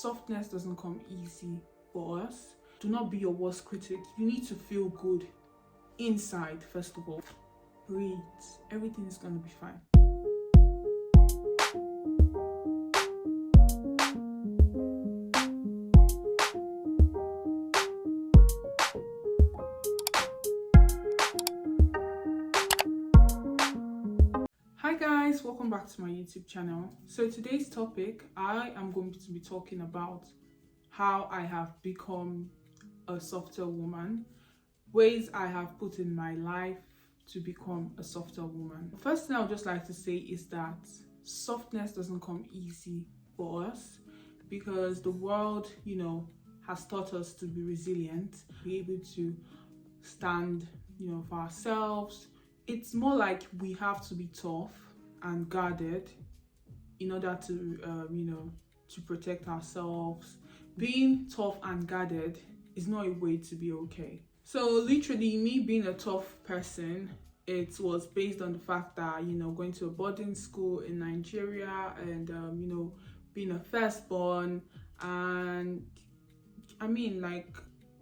softness doesn't come easy for us. Do not be your worst critic. You need to feel good inside, first of all. Breathe. Everything is going to be fine. Hi guys, welcome back to my YouTube channel. So today's topic, I am going to be talking about how I have become a softer woman, ways I have put in my life to become a softer woman. The first thing I would just like to say is that softness doesn't come easy for us, because the world, has taught us to be resilient, be able to stand, for ourselves. It's more like we have to be tough and guarded in order to, to protect ourselves. Being tough and guarded is not a way to be okay. So literally, me being a tough person, it was based on the fact that, going to a boarding school in Nigeria and, being a firstborn, and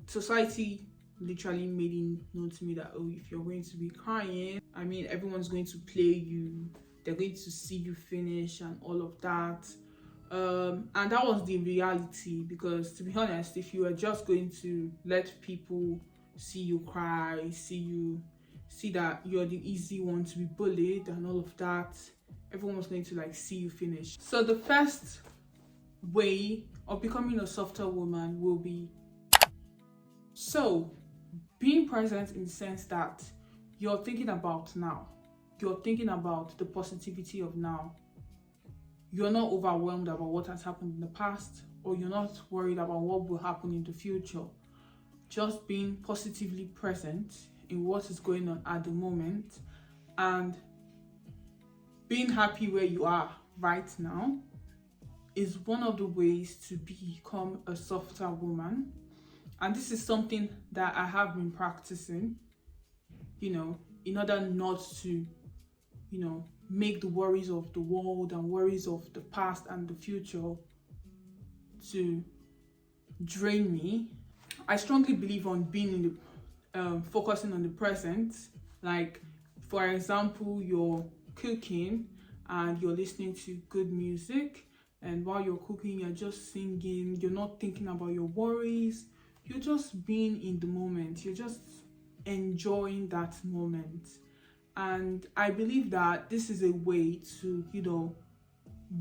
society literally made it known to me that, oh, if you're going to be crying, everyone's going to play you, they're going to see you finish and all of that. And that was the reality, because to be honest, if you were just going to let people see you cry, see that you're the easy one to be bullied and all of that, everyone was going to see you finish. So the first way of becoming a softer woman will be being present, in the sense that you're thinking about now. You're thinking about the positivity of now. You're not overwhelmed about what has happened in the past, or you're not worried about what will happen in the future. Just being positively present in what is going on at the moment and being happy where you are right now is one of the ways to become a softer woman. And this is something that I have been practicing, in order not to, make the worries of the world and worries of the past and the future to drain me. I strongly believe on being in the, focusing on the present. Like, for example, you're cooking and you're listening to good music, and while you're cooking, you're just singing, you're not thinking about your worries. You're just being in the moment. You're just enjoying that moment. And I believe that this is a way to,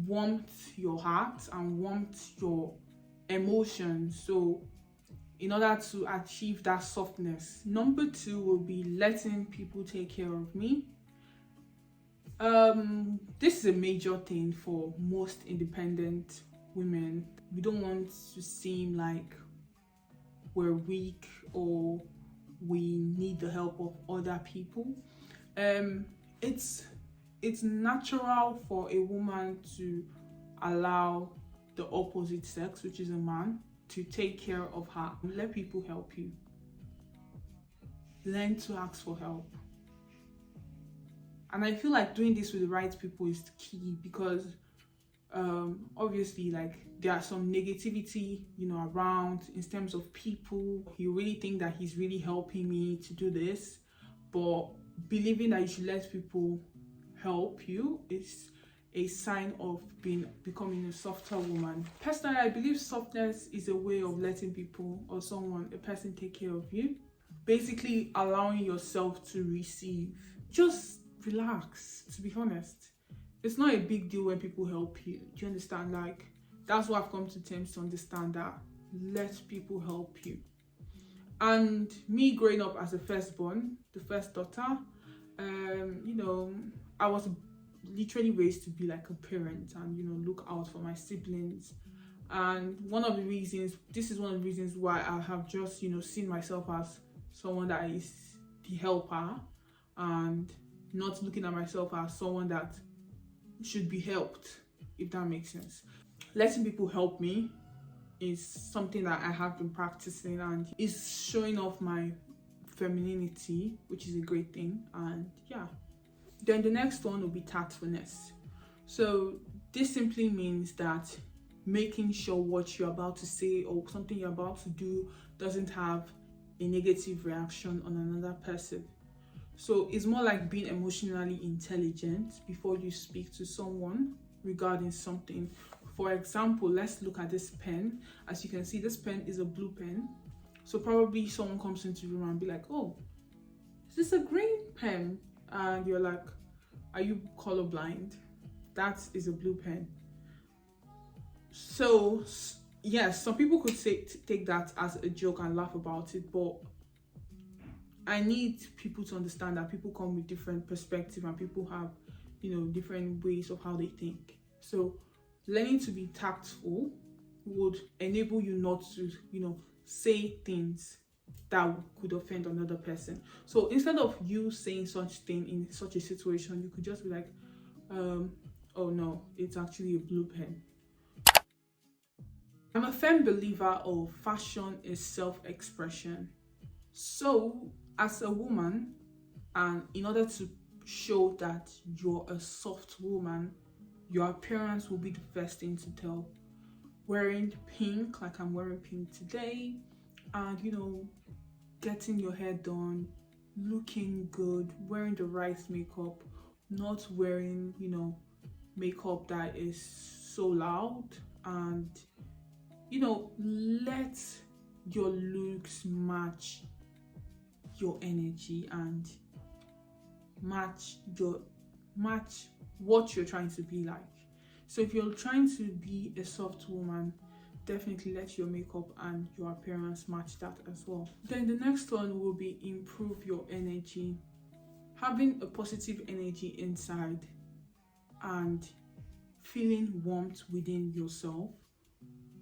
warmth your heart and warmth your emotions. So in order to achieve that softness. Number 2 will be letting people take care of me. This is a major thing for most independent women. We don't want to seem like we're weak or we need the help of other people. It's natural for a woman to allow the opposite sex, which is a man, to take care of her. Let people help you. Learn to ask for help. And I feel like doing this with the right people is key, because obviously, there are some negativity, around in terms of people. You really think that he's really helping me to do this, but believing that you should let people help you is a sign of becoming a softer woman. Personally, I believe softness is a way of letting people or a person take care of you. Basically, allowing yourself to receive. Just relax, to be honest. It's not a big deal when people help you. Do you understand? That's what I've come to terms to understand, that let people help you. And me growing up as a firstborn, the first daughter, I was literally raised to be like a parent and, look out for my siblings. And this is one of the reasons why I have just, seen myself as someone that is the helper, and not looking at myself as someone that should be helped, if that makes sense. Letting people help me is something that I have been practicing, and is showing off my femininity, which is a great thing. And yeah, then the next one will be tactfulness. So this simply means that making sure what you're about to say or something you're about to do doesn't have a negative reaction on another person. So it's more like being emotionally intelligent before you speak to someone regarding something. For example, let's look at this pen. As you can see, this pen is a blue pen. So probably someone comes into the room and be like, oh, is this a green pen? And you're like, are you colorblind? That is a blue pen. So yes, some people could take that as a joke and laugh about it, but I need people to understand that people come with different perspective and people have, different ways of how they think. So learning to be tactful would enable you not to, say things that could offend another person. So instead of you saying such thing in such a situation, you could just be like, oh no, it's actually a blue pen. I'm a firm believer of fashion is self-expression. So as a woman, and in order to show that you're a soft woman, your appearance will be the first thing to tell. Wearing pink, like I'm wearing pink today, and getting your hair done, looking good, wearing the right makeup, not wearing makeup that is so loud, and let your looks match your energy and match what you're trying to be like. So if you're trying to be a soft woman, definitely let your makeup and your appearance match that as well. Then the next one will be improve your energy. Having a positive energy inside and feeling warmth within yourself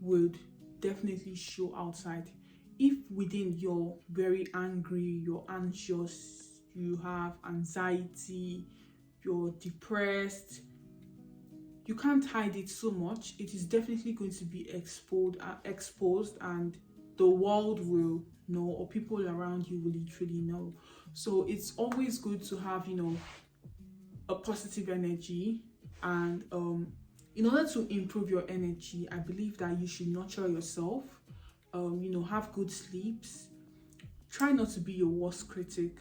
would definitely show outside. If within you're very angry, you're anxious, you have anxiety, you're depressed, you can't hide it so much. It is definitely going to be exposed, and the world will know, or people around you will literally know. So it's always good to have a positive energy, and in order to improve your energy, I believe that you should nurture yourself. Have good sleeps. Try not to be your worst critic.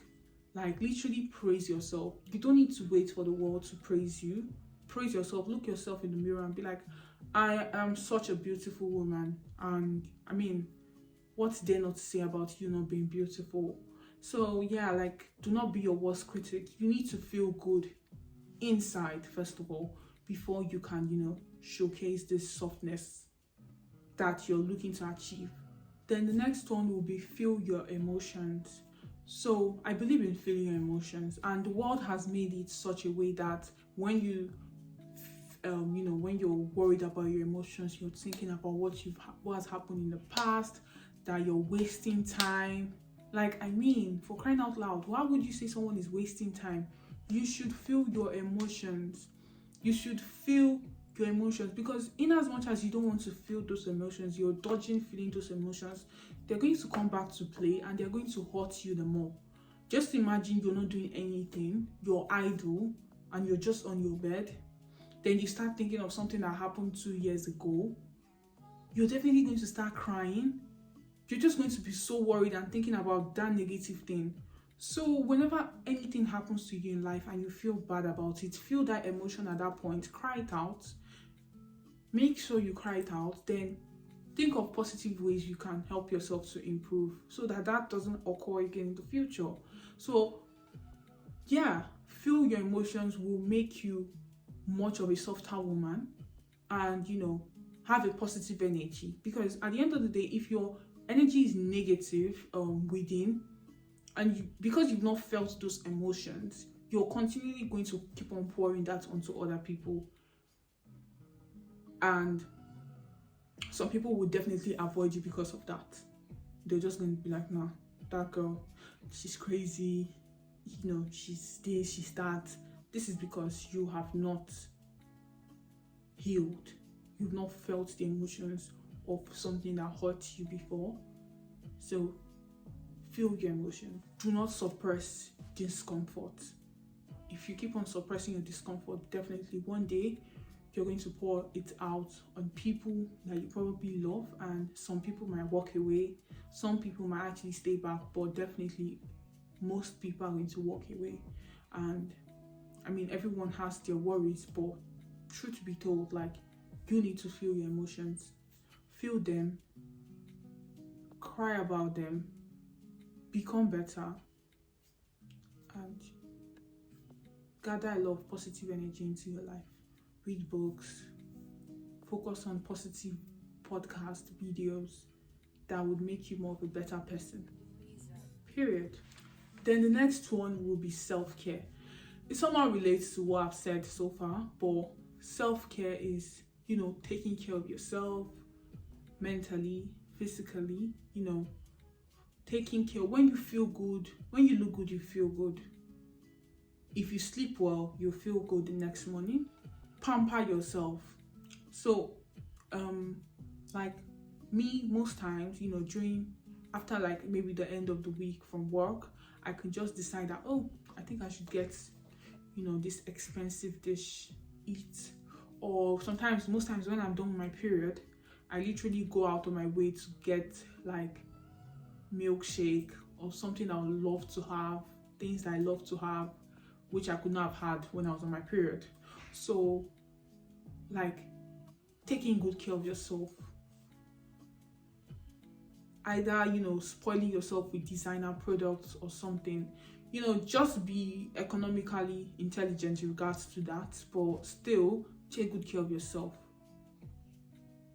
Like, literally praise yourself. You don't need to wait for the world to praise you. Praise yourself. Look yourself in the mirror and be like, I am such a beautiful woman. And I mean, what's there not to say about you not being beautiful? So yeah, like, do not be your worst critic. You need to feel good inside, first of all, before you can, showcase this softness that you're looking to achieve. Then the next one will be feel your emotions. So I believe in feeling your emotions, and the world has made it such a way that when you when you're worried about your emotions, you're thinking about what has happened in the past, that you're wasting time. Like, I mean, for crying out loud, why would you say someone is wasting time? You should feel your emotions. You should feel your emotions, because in as much as you don't want to feel those emotions, you're dodging feeling those emotions, they're going to come back to play and they're going to hurt you the more. Just imagine you're not doing anything, you're idle, and you're just on your bed. Then you start thinking of something that happened 2 years ago. You're definitely going to start crying. You're just going to be so worried and thinking about that negative thing. So whenever anything happens to you in life and you feel bad about it, feel that emotion at that point, cry it out. Make sure you cry it out. Then think of positive ways you can help yourself to improve so that doesn't occur again in the future. So yeah, feel your emotions will make you much of a softer woman, and have a positive energy, because at the end of the day, if your energy is negative within, and because you've not felt those emotions, you're continually going to keep on pouring that onto other people, and some people will definitely avoid you because of that. They're just going to be like, nah, that girl, she's crazy, she's this, she's that. This is because you have not healed. You've not felt the emotions of something that hurt you before. So feel your emotion. Do not suppress discomfort. If you keep on suppressing your discomfort, definitely one day you're going to pour it out on people that you probably love, and some people might walk away, some people might actually stay back, but definitely most people are going to walk away. And I mean, everyone has their worries, but truth be told, like, you need to feel your emotions, feel them, cry about them, become better, and gather a lot of positive energy into your life. Read books, focus on positive podcast videos that would make you more of a better person. Period. Then the next one will be self-care. It somehow relates to what I've said so far, but self-care is, taking care of yourself mentally, physically, taking care. When you feel good, when you look good, you feel good. If you sleep well, you'll feel good the next morning. Pamper yourself. So, like me, most times, after like maybe the end of the week from work, I could just decide that, I think I should get, this expensive dish, eat. Or sometimes, most times when I'm done with my period, I literally go out of my way to get like milkshake or something I would love to have, things that I love to have, which I could not have had when I was on my period. So, like, taking good care of yourself. Either, spoiling yourself with designer products or something. Just be economically intelligent in regards to that, but still take good care of yourself.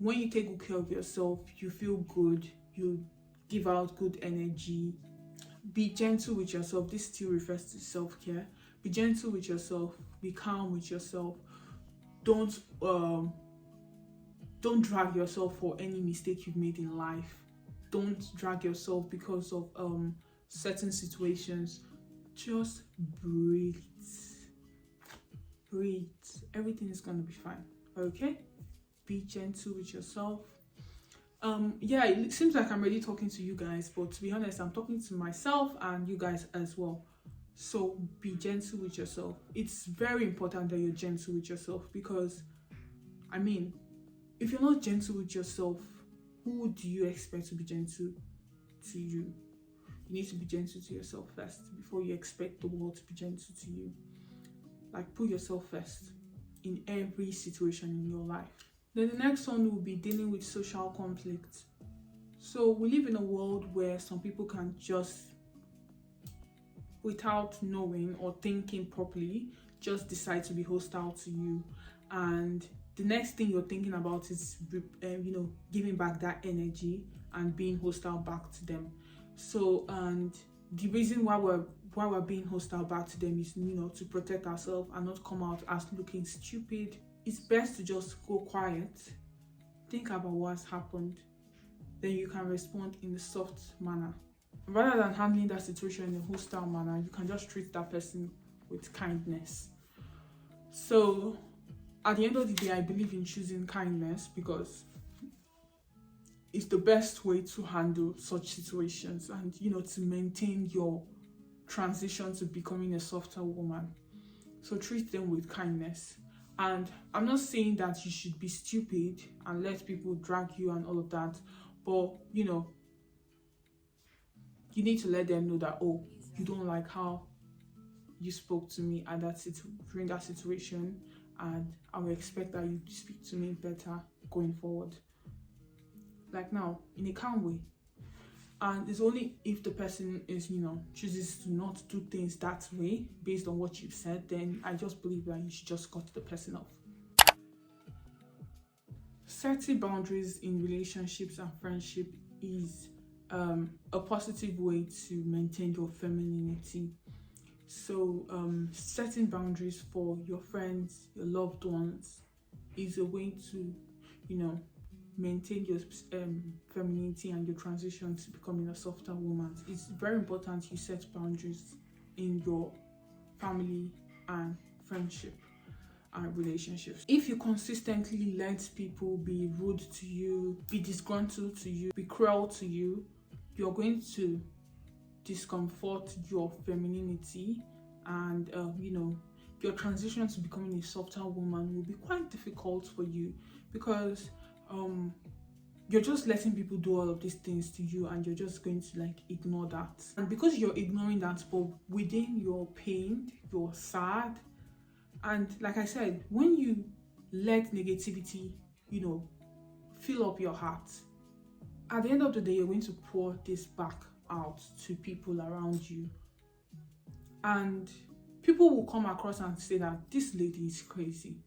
When you take good care of yourself, you feel good, you give out good energy. Be gentle with yourself. This still refers to self-care. Be gentle with yourself, be calm with yourself. Don't drag yourself for any mistake you've made in life. Don't drag yourself because of certain situations. Just breathe. Breathe. Everything is gonna be fine. Okay? Be gentle with yourself. It seems like I'm really talking to you guys, but to be honest, I'm talking to myself and you guys as well. So be gentle with yourself. It's very important that you're gentle with yourself, because I mean, if you're not gentle with yourself, who do you expect to be gentle to you? You need to be gentle to yourself first before you expect the world to be gentle to you. Like, put yourself first in every situation in your life. Then the next one will be dealing with social conflict. So we live in a world where some people can just, without knowing or thinking properly, just decide to be hostile to you, and the next thing you're thinking about is giving back that energy and being hostile back to them. So, and the reason why we're being hostile back to them is to protect ourselves and not come out as looking stupid. It's best to just go quiet, think about what's happened, then you can respond in a soft manner. Rather than handling that situation in a hostile manner, you can just treat that person with kindness. So at the end of the day, I believe in choosing kindness because it's the best way to handle such situations and to maintain your transition to becoming a softer woman. So treat them with kindness. And I'm not saying that you should be stupid and let people drag you and all of that, but you need to let them know that, you don't like how you spoke to me at during that situation, and I will expect that you speak to me better going forward. Like now, in a calm way. And it's only if the person is, chooses to not do things that way based on what you've said, then I just believe that you should just cut the person off. Setting boundaries in relationships and friendship is a positive way to maintain your femininity. So setting boundaries for your friends, your loved ones, is a way to, maintain your femininity and your transition to becoming a softer woman. It's very important you set boundaries in your family and friendship and relationships. If you consistently let people be rude to you, be disgruntled to you, be cruel to you, you're going to discomfort your femininity and your transition to becoming a softer woman will be quite difficult for you, because you're just letting people do all of these things to you, and you're just going to like ignore that. And because you're ignoring that, but within you're pained, you're sad. And like I said, when you let negativity, fill up your heart, at the end of the day, you're going to pour this back out to people around you. And people will come across and say that this lady is crazy.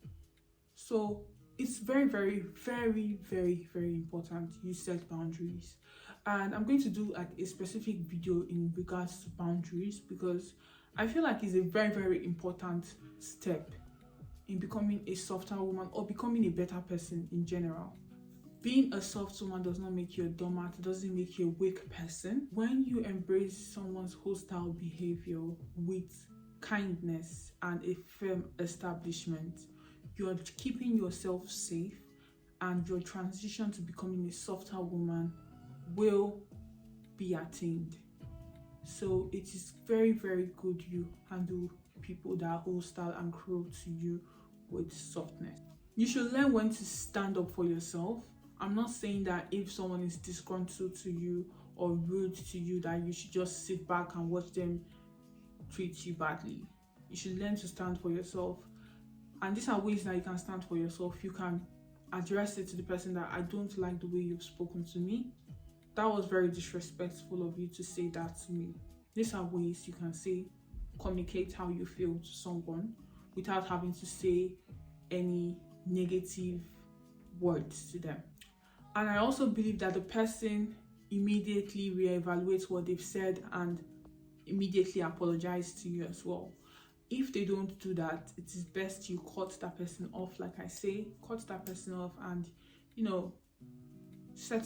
So it's very, very, very, very, very important you set boundaries. And I'm going to do like a specific video in regards to boundaries, because I feel like it's a very, very important step in becoming a softer woman, or becoming a better person in general. Being a soft woman does not make you a doormat, it doesn't make you a weak person. When you embrace someone's hostile behavior with kindness and a firm establishment, you're keeping yourself safe, and your transition to becoming a softer woman will be attained. So it is very, very good you handle people that are hostile and cruel to you with softness. You should learn when to stand up for yourself. I'm not saying that if someone is disgruntled to you or rude to you, that you should just sit back and watch them treat you badly. You should learn to stand for yourself. And these are ways that you can stand for yourself. You can address it to the person that, I don't like the way you've spoken to me. That was very disrespectful of you to say that to me. These are ways you can say, communicate how you feel to someone without having to say any negative words to them. And I also believe that the person immediately reevaluates what they've said and immediately apologize to you as well. If they don't do that, it is best you cut that person off. Like I say, cut that person off, and set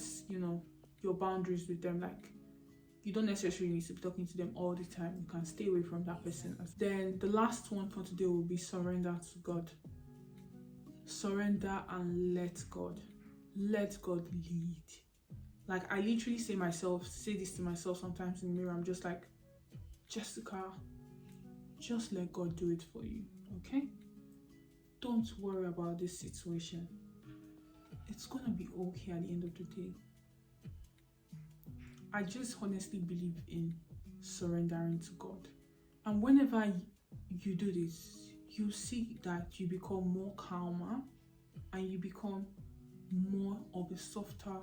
your boundaries with them. Like, you don't necessarily need to be talking to them all the time. You can stay away from that person. Then the last one for today will be surrender to God. Surrender and let God lead. Like, I literally say this to myself sometimes in the mirror. I'm just like, Jessica, just let God do it for you, okay? Don't worry about this situation. It's gonna be okay at the end of the day. I just honestly believe in surrendering to God. And whenever you do this, you see that you become more calmer, and you become more of a softer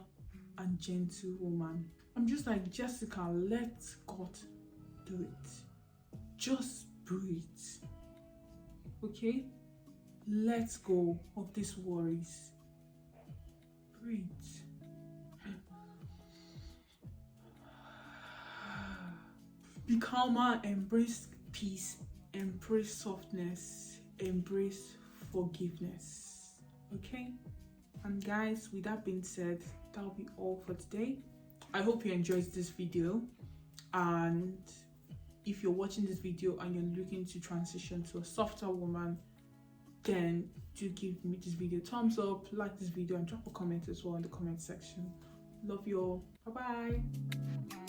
and gentle woman. I'm just like, Jessica, let God do it. Just breathe, okay? Let go of these worries. Breathe. Be calmer, embrace peace, embrace softness, embrace forgiveness, okay? And guys, with that being said, that'll be all for today. I hope you enjoyed this video, and if you're watching this video and you're looking to transition to a softer woman, then do give me this video a thumbs up, like this video, and drop a comment as well in the comment section. Love you all. Bye bye.